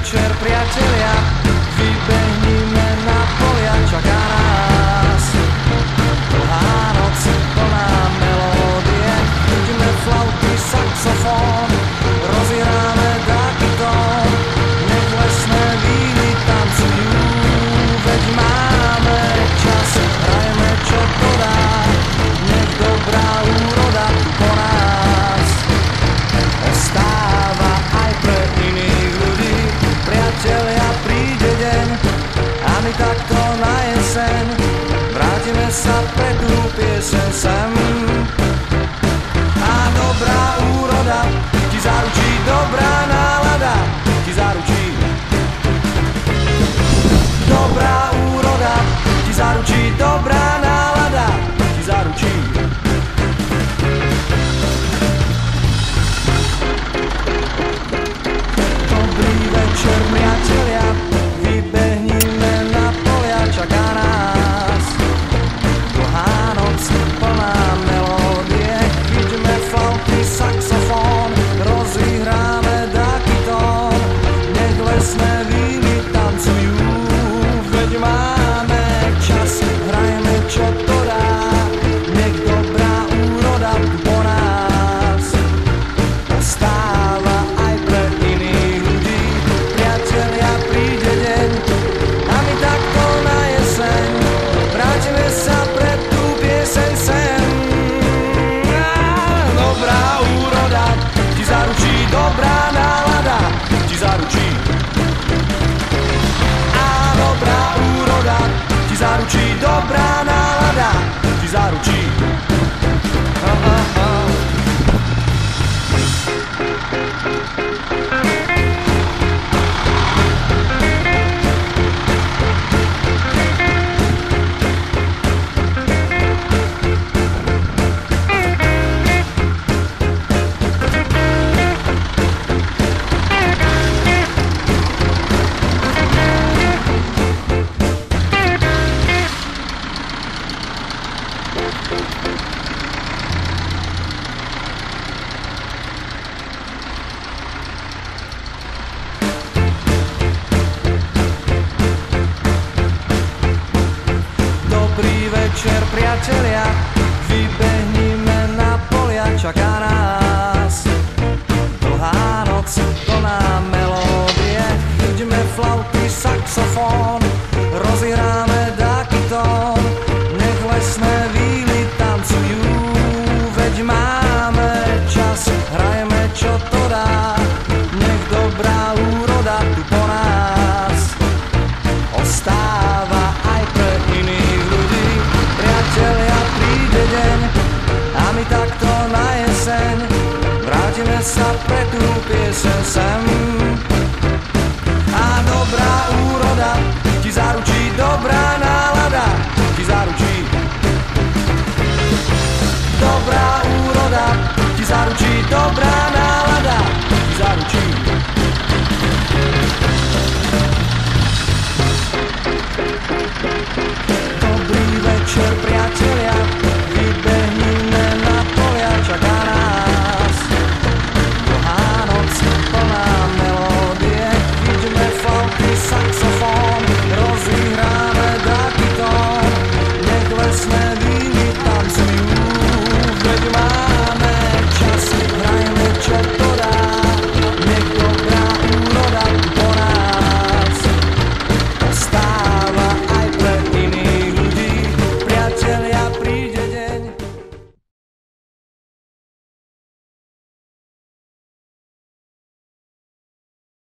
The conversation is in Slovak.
večer, priatelia, vybehnime na polia, čaká nás dlhá noc, plná melódie, chytíme flauty, saxofón, rozhráme taký tón, nech lesné víny tancujú, veď máme čas, hrajeme čo to dá, nech dobrá úroda tu po nás ostáva aj pre iných ľudí. Priatelia, príde deň a my takto na jeseň vrátime sa pre tú pieseň sem. A dobrá úroda ti zaručí, dobrá nálada ti zaručí. Dobrá úroda ti zaručí, dobrá nálada ti zaručí. Dobrý večer, priatelia, vybehnime na polia, čaká nás dlhá noc, plná melódie, chyťme flauty, saxofón, rozhráme taký tón, nech lesné víny tancujú, veď máme čas, hrajeme čo to dá, nech dobrá úroda tu po nás ostáva aj pre iných ľudí. Priatelia, príde deň a my takto na jeseň vrátime sa pre tú pieseň sem. Dobrá úroda ti zaručí, dobrá nálada ti zaručí. A dobrá úroda ti zaručí, dobrá nálada ti zaručí. Dobrý večer, priatelia, vybehnime na polia, čaká nás dlhá noc, plná melódie, chyťme flauty, saxofón, rozhráme taký tón, nech lesné víly tancujú, veď máme čas, hrajeme čo to dá, nech dobrá úroda tu po nás ostáva aj pre iných ľudí. Priatelia, príde deň a my takto na jeseň vrátime sa pre tú pieseň sem.